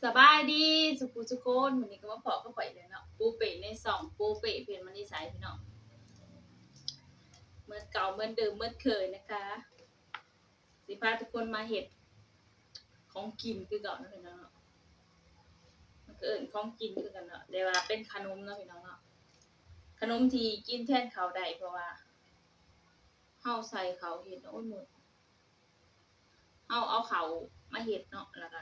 สบายดีสุขุสุโคนวันนี้ก็มาพอก็ไปเลยเนาะปูเป๋ในสองปูเป๋เพื่อนมันนิสัยพี่น้องเหมือนเก่าเหมือนเดิมเหมือนเคยนะคะสิพาทุกคนมาเห็ดของกินคือเก่านะพี่น้องเนาะมันก็เอิ้นของกินคือกันเนาะแต่ว่าเป็นขนมเนาะพี่น้องเนาะขนมที่กินแทนข้าวได้เพราะว่าเฮาใส่ข้าวเฮ็ดโอ้ยหมดเฮาเอาข้าวมาเฮ็ดเนาะแล้วก็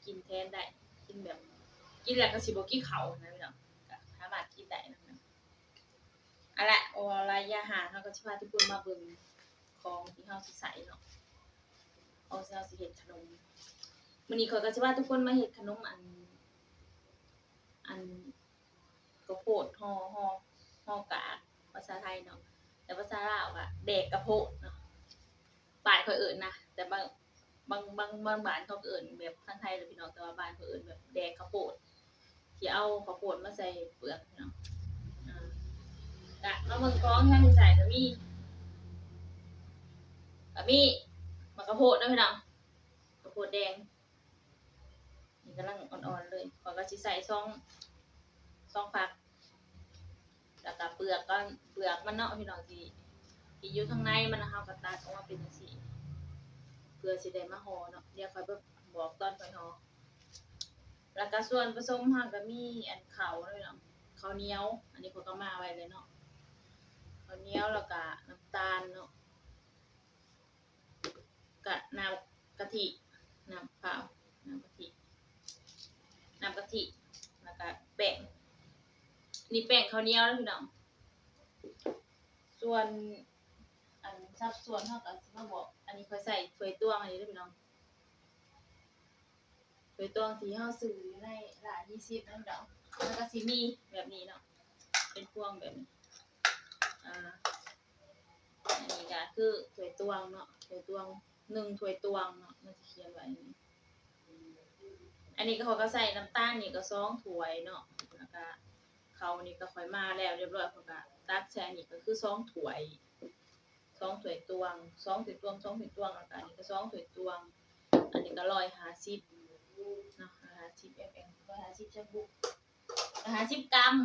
กินแทนได้กินแบบกินแล้วก็สิบ่กินข้าวนะพี่น้องก็สามารถกินได้นะพี่น้อง เอาละโอระยะห่างเราก็สิพาทุกคนมาเบิ่งของที่เฮาสิใส่เนาะเอาสิเฮาสิเฮ็ดขนมมื้อนี้ข้อยก็สิพาทุกคนมาเฮ็ดขนมอันข้าวโพดห่อกากภาษาไทยเนาะแต่ภาษาลาวก็แดกกะโพดเนาะบ้านข้อยเอิ้นนะแต่บางบ้านเขาก็เอิ้นแบบทางไทยเลยพี่น้องแต่ว่าบ้านข้อยเอิ้นแบบแดกข้าวโพดที่เอาข้าวโพดมาใส่เปลือกพี่น้องอ่าก็มาเบิ่งของที่เฮาสิใส่ก็มีมะกะโพดนะพี่น้องกะโพดแดงนี่กำลังอ่อนๆเลยข้อยก็สิใส่ซองผักแล้วก็เปลือกก็เปลือกมันเนาะพี่น้องที่อยู่ข้างในมันนะเฮาก็ตัดออกมาเป็นจังซี่เพื่อสิได้มาห่อเนาะเดี๋ยวค่อยบอกตอนค่อยห่อแล้วก็ส่วนผสมเฮาก็มีอันข้าวเนาะพี่น้องข้าวเหนียวอันนี้ข้อยก็มาไว้เลยเนาะข้าวเหนียวแล้วก็น้ำตาลเนาะก็น้ำกะทิน้ำเปล่าน้ำกะทิแล้วก็แป้งนี่แป้งข้าวเหนียวนะพี่น้องส่วนอันสัดส่วนเฮาก็สิมาบอกอันนี้ค่อยใส่ถ้วยตวงอันนี้เด้อพี่น้องถ้วยตวงที่เฮาซื้อในร้าน20นะพี่น้องมันก็สิมีแบบนี้เนาะเป็นพวงแบบนี้อันนี้ก็คือถ้วยตวงเนาะถ้วยตวง1ถ้วยตวงเนาะมันสิเขียนไว้อันนี้ก็เขาก็ใส่น้ำตาลนี่ก็2ถ้วยเนาะแล้วก็เขานี่ก็ค่อยมาแล้วเรียบร้อยเขาก็ตักใส่อันนี้ก็คือ2ถ้วย2ถ้วยตวง2ถ้วยตวง2ถ้วยตวงแล้วก็อันนี้ก็2ถ้วยตวงอันนี้ก็150เนาะ150 ml 150ใช่บุ150กรัม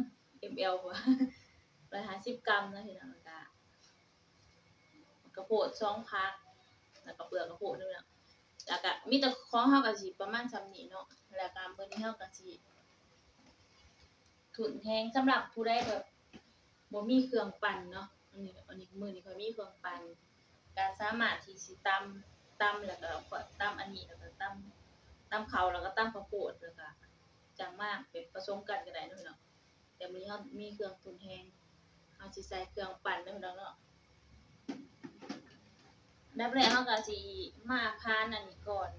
ml บ่150กรัมนะพี่น้องก็กระโพด2พักแล้วก็เปลือกกระโพดด้วยเนาะแล้วก็มีแต่ของเฮาก็สิประมาณส่ำนี้เนาะแล้วก็มื้อนี้เฮาก็สิถุนแฮงสำหรับผู้ใดแบบบ่มีเครื่องปั่นเนาะอันนี้มื้อนี้ข้อยมีเครื่องปั่นก็สามารถที่สิตำแล้วก็ตำอันนี้แล้วก็ตำข้าวแล้วก็ตำข้าวโพดแล้วก็จังมาเป็นผสมกันก็ได้เนาะพี่น้องแต่มื้อนี้เฮามีเครื่องถุนแฮงเฮาสิใส่เครื่องปั่นเนาะพี่น้องเนาะดับแรกเฮาก็สิมาพานอันนี้ก่อน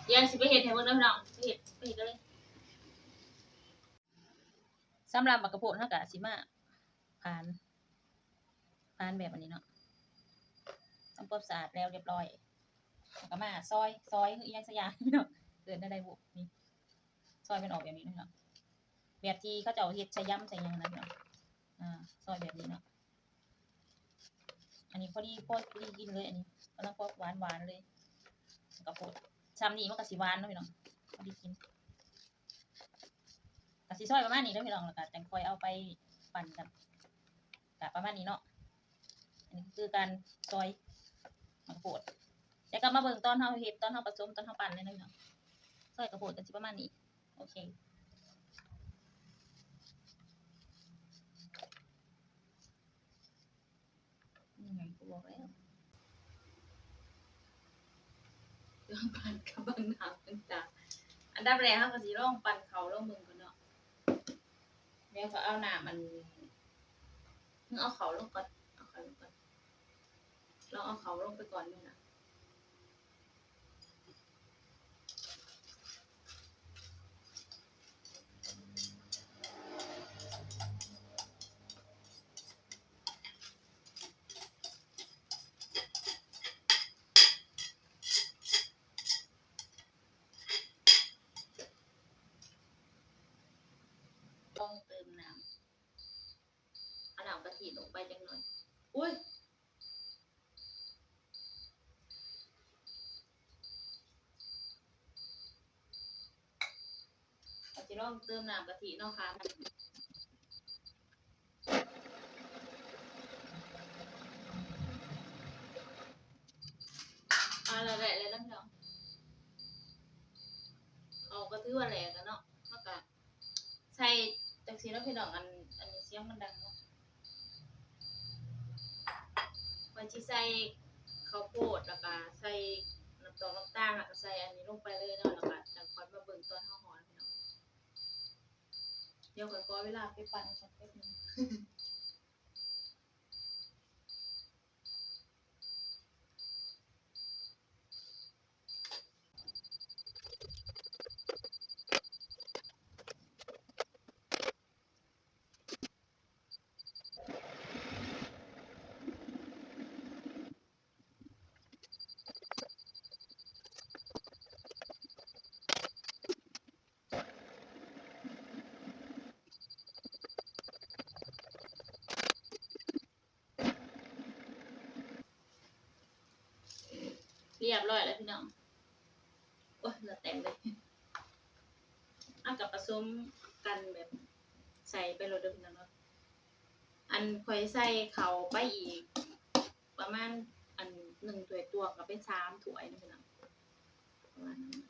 เดี๋ยวสิไปเฮ็ดให้เบิ่งเด้อพี่น้องไปเฮ็ดกันเลยสำหรับบักกะโพดเฮาก็สิมาพานแบบอันนี้เนาะทำความสะอาดแล้วเรียบร้อยแล้วก็มาซอยคืออีหยังสักอย่างพี่น้องเอิ้นได้บ่นี่ซอยมันออกแบบนี้เนาะแบบที่เขาเจ้าเฮ็ดใส่ยำใส่หยังนะพี่น้องซอยแบบนี้เนาะอันนี้พอดีกินเลยอันนี้กำลังพอหวานเลยกะโพดซ้ำนี่มันก็สิหวานเนาะพี่น้องพอดีกินก็สิซอยประมาณนี้เด้อพี่น้องแล้วก็จังค่อยเอาไปปั่นกันก็ประมาณนี้เนาะอันนี้คือการซอยกะโพดแล้วก็มาเบิ่งตอนเฮาเฮ็ดตอนเฮาผสมตอนเฮาปั่นเลยนะพี่น้องซอยกะโพดก็สิประมาณนี้โอเคยังไงกูบอกแล้วเรื่องปั่นกับเบิ่งน้ำต่างๆอันดับแรกเฮาก็สิลองปั่นข้าวลองเบิ่งก่อนเนาะแล้วก็เอาน้ำมันเอาข้าวลงก่อนเอาข้าวลงก่อนลองเอาข้าวลงไปก่อนด้วยนะต้องเติมน้ำเอาน้ำกะทิลงไปจังหน่อยอุ้ย สิลองเติมน้ำกะทิเนาะค่ะแล้วแหละเลยนะพี่น้องเอาก็ถือว่าแหลกแล้วเนาะแล้วก็ใส่จังซี่เนาะพี่น้องอันนี้เสียงมันดังเนาะวันที่ใส่ข้าวโพดแล้วก็ใส่น้ำตาลแล้วก็ใส่อันนี้ลงไปเลยเนาะแล้วก็จังค่อยมาเบิ่งตอนเฮาห่อพี่น้องเดี๋ยวค่อยขอเวลาไปปั่นสักแป๊บนึงเรียบร้อยแล้วพี่น้องโอ้ยเหลือแต่งเลยกับผสมกันแบบใส่ไปโรยเด้อพี่น้องเนาะอันค่อยใส่เข้าไปอีกประมาณอัน1ถ้วยตวงก็เป็น3ถ้วยนะพี่น้องประมาณนั้น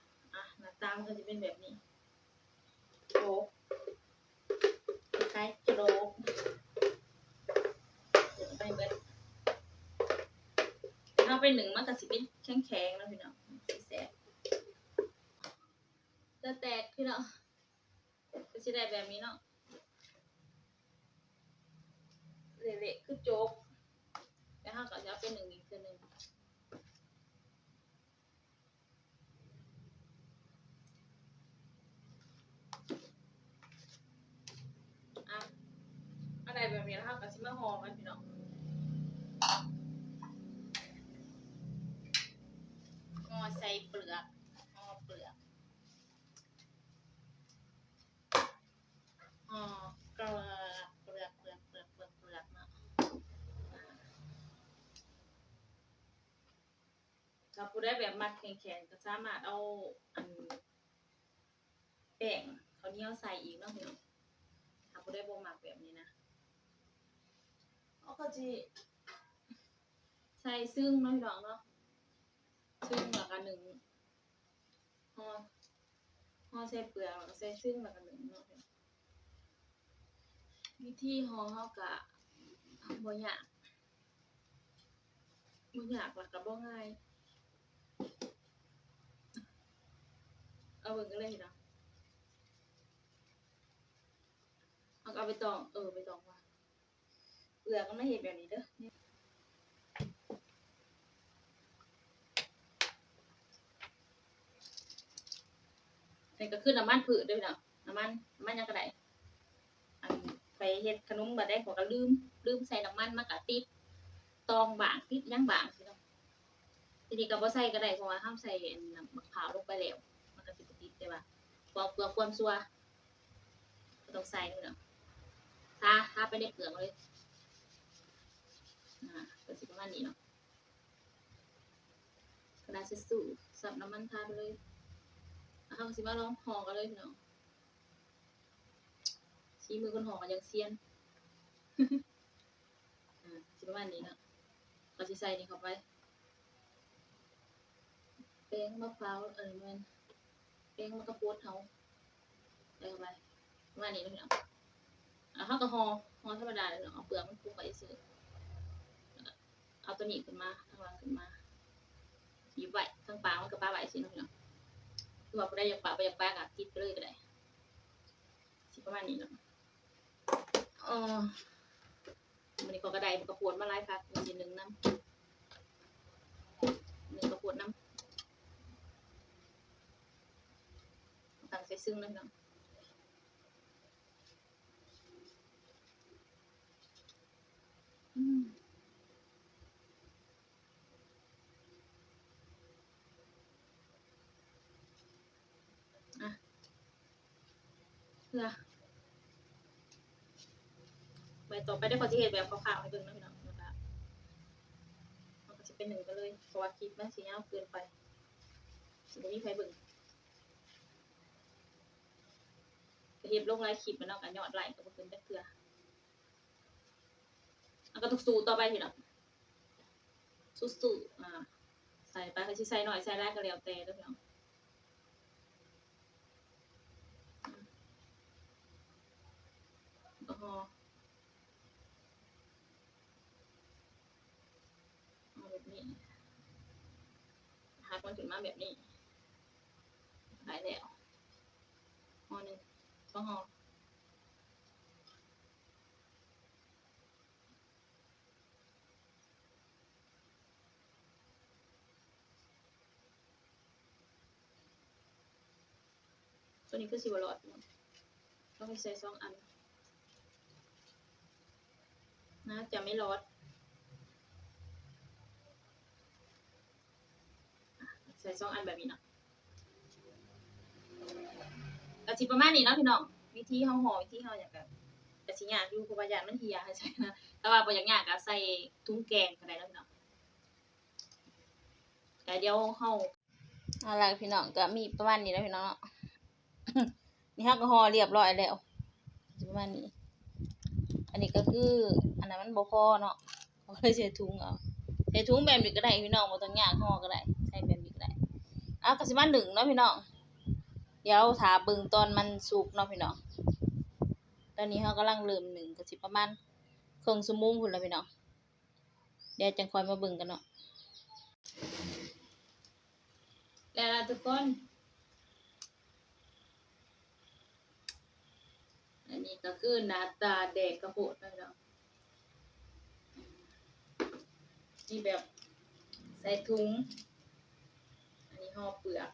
หน้าตามันก็จะเป็นแบบนี้โจ๊กคล้ายๆโจ๊กเดี๋ยวไปเบิดเอาไป1มันก็สิเป็นแข็งๆแล้วพี่น้องสิแซ่บแล้วแตกพี่น้องก็สิได้แบบนี้เนาะเละๆคือโจ๊กแล้วเฮาก็จะเอาไป1อีกเทื่อนึงอะไรแบบนี้แล้วเฮาก็สิมาห่อมันพี่น้องห่อใส่เปลือกห่อเปลือกห่อเปลือกเนาะถ้าผู้ใดแบบมักแข็งๆก็สามารถเอาอันแป้งข้าวเหนียวใส่อีกเนาะพี่น้องถ้าผู้ใดบ่มักแบบนี้นะเขาก็สิใส่ซึ่งเนาะพี่น้องเนาะซึ่งแล้วก็1ห่อใส่เปลือกแล้วก็ใส่ซึ่งแล้วก็1เนาะวิธีห่อเฮาก็บ่ยากแล้วก็บ่ง่ายเอาเบิ่งกันเลยพี่น้องเอาก็เอาไปตองไปตองว่าเปลือกมันไม่เฮ็ดแบบนี้เด้อนี่ก็คือน้ำมันพืชเด้อพี่น้องน้ำมันหยังก็ได้อันไปเฮ็ดขนมบัดได้เขาก็ลืมใส่น้ำมันมันก็ติดตองบางติดหยังบางพี่น้องทีนี้ก็บ่ใส่ก็ได้เพราะว่าเฮาใส่น้ำมะพร้าวลงไปแล้วมันก็สิบ่ติดแต่ว่าความเปลือกความซัวก็ต้องใส่พี่น้องทาไปในเปลือกเลยก็สิประมาณนี้เนาะกระดาษทิชชู่ซับน้ำมันทาไปเลยเฮาก็สิมาลองห่อกันเลยพี่น้องชี้มือคนห่อก็ยังเซียนสิประมาณนี้เนาะก็สิใส่นี่เข้าไปแป้งมะพร้าวมันแป้งมะกะโพดเฮาใส่เข้าไปประมาณนี้เนาะพี่น้องเฮาก็ห่อธรรมดาเลยเนาะเอาเปลือกมันคลุกไปซื่อเอาตัวนี้ขึ้นมาข้างล่างขึ้นมาหยิบไว้ทั้งปากมันก็ปาไว้สิเนาะพี่น้องคือว่าบ่ได้อยากปาบ่อยากปาก็ติดไปเลยก็ได้สิประมาณนี้เนาะมันนี้ก็กระไดมันก็ปวดมาหลายคักมันสิ1น้ำ1ก็ปวดน้ำตั้งใส่ซึ่งเลยเนาะเพื่อใบต่อไปได้ขอสิเฮ็ดแบบขาวๆให้เบิ่งเนาะพี่น้องแล้วก็มันก็สิเป็น1ไปเลยเพราะว่าคลิปมันสิยาวเกินไปสิบ่มีไผเบิ่ง เฮ็ดลงหลายคลิปแล้วเนาะก็ยอดไลค์ก็บ่ขึ้นจักเทื่อก็ต้องสู้ต่อไปพี่น้องสู้ใส่ไปก็สิใส่น้อยใส่หลายก็แล้วแต่เด้อพี่น้องแอลกอฮอล์เอาแบบนี้หักมันขึ้นมาแบบนี้ได้แล้วห่อหนึ่งก็ห่อตัวนี้คือสิบหลอดต้องไปใส่2 อันนะจะไม่รอดใส่2 อันแบบนี้เนาะก็สิประมาณนี้เนาะพี่น้องวิธีเฮาห่อวิธีเฮาอยากแบบแต่สิยากอยู่เพราะว่าญาติมันเหี่ยให้ใช่นะแต่ว่าบ่อยากยากก็ใส่ถุงแกงก็ได้แล้วพี่น้องแต่เดี๋ยวเฮาเอาล่ะพี่น้องก็มีประมาณนี้แล้วพี่น้องเนาะ นี่เฮาก็ห่อเรียบร้อยแล้วประมาณนี้อันนี้ก็คืออันนั้นมันบ่พอเนาะเขาเลยใส่ถุงเอาใส่ถุงแบบนี้ก็ได้พี่น้องบ่ต้องยากห่อก็ได้ใส่แบบนี้ก็ได้ก็สิมานึ่งเนาะพี่น้องเดี๋ยวถ้าเบิ่งตอนมันสุกเนาะพี่น้องตอนนี้เฮากำลังเริ่มนึ่งก็สิประมาณครึ่งชั่วโมงพุ่นแล้วพี่น้องเดี๋ยวจังค่อยมาเบิ่งกันเนาะแล้วล่ะทุกคนอันนี้ก็คือหน้าตาแดกกระโพดแล้วเนาะนี่แบบใส่ถุงอันนี้ห่อเปลือก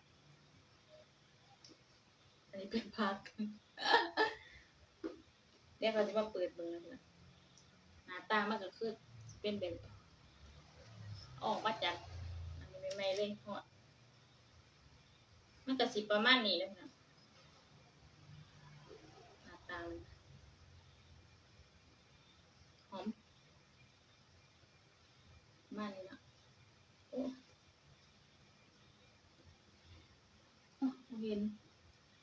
อันนี้เป็นผักเดี๋ยวเขาจะมาเปิดเบิ่งนะหน้าตามันก็คือเป็นแบบออกมาจากอันนี้ใหม่ๆเลยฮอดมันก็สิประมาณนี้แหละนะหน้าตามันหอมมากเลยนะโอ้เห็น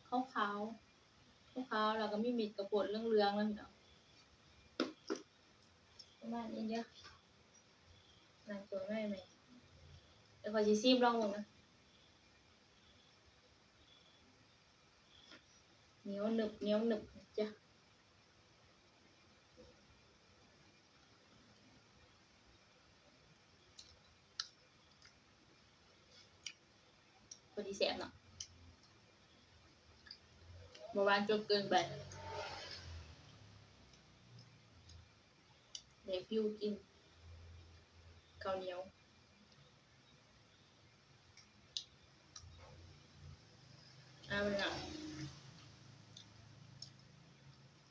ขาวขาวแล้วก็มีเม็ดกระโพดเรื่องๆแล้วพี่น้องประมาณนี้เด้อหนังตัวได้ไหมเดี๋ยวขอสิซิมลองดูนะเหนียวหนึบจ้ะพอดีแซ่บเนาะบ่หวานจนเกินไปเดี๋ยวฟิวกินข้าวเหนียวเอาเลยอ่ะ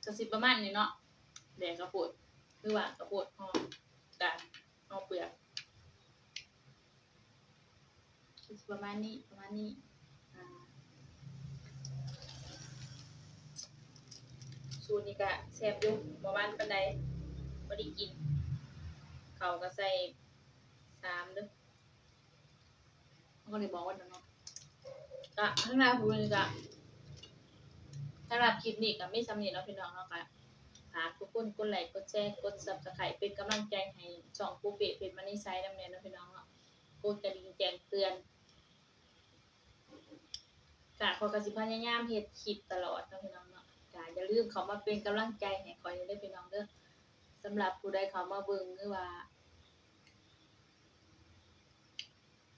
ก็สิประมาณนี้เนาะแดกกระโพดคือว่ากระโพดห่อเปลือกประมาณนี้สูตรนี้ก็แซ่บอยู่บ่หวานปานใดบ่ได้กินข้าวก็ใส่3เด้อก็เลยบอกว่าเนาะก็ข้างหน้าพูดก็สำหรับคลิปนี้ก็มีส่ำนี้เนาะพี่น้องเนาะก็ฝากทุกคนกดไลค์กดแชร์กด Subscribe เป็นกำลังใจให้ช่องปูเป้เพชรมณีไซด์นำแน่เนาะพี่น้องเนาะกดกระดิ่งแจ้งเตือนข้อยก็สิพยายามเฮ็ดคลิปตลอดเนาะพี่น้องเนาะก็อย่าลืมเข้ามาเป็นกำลังใจให้ข้อยเด้อพี่น้องเด้อสำหรับผู้ใดเข้ามาเบิ่งหรือว่า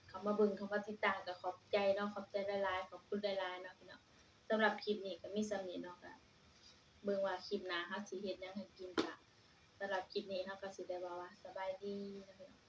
เข้ามาติดตามก็ขอบใจเนาะขอบใจหลายๆขอบคุณหลายๆเนาะพี่น้องสำหรับคลิปนี้ก็มีส่ำนี้เนาะก็เบิ่งว่าคลิปหน้าเฮาสิเฮ็ดหยังให้กินก็สำหรับคลิปนี้เฮาก็สิได้ว่าสบายดีนะพี่น้อง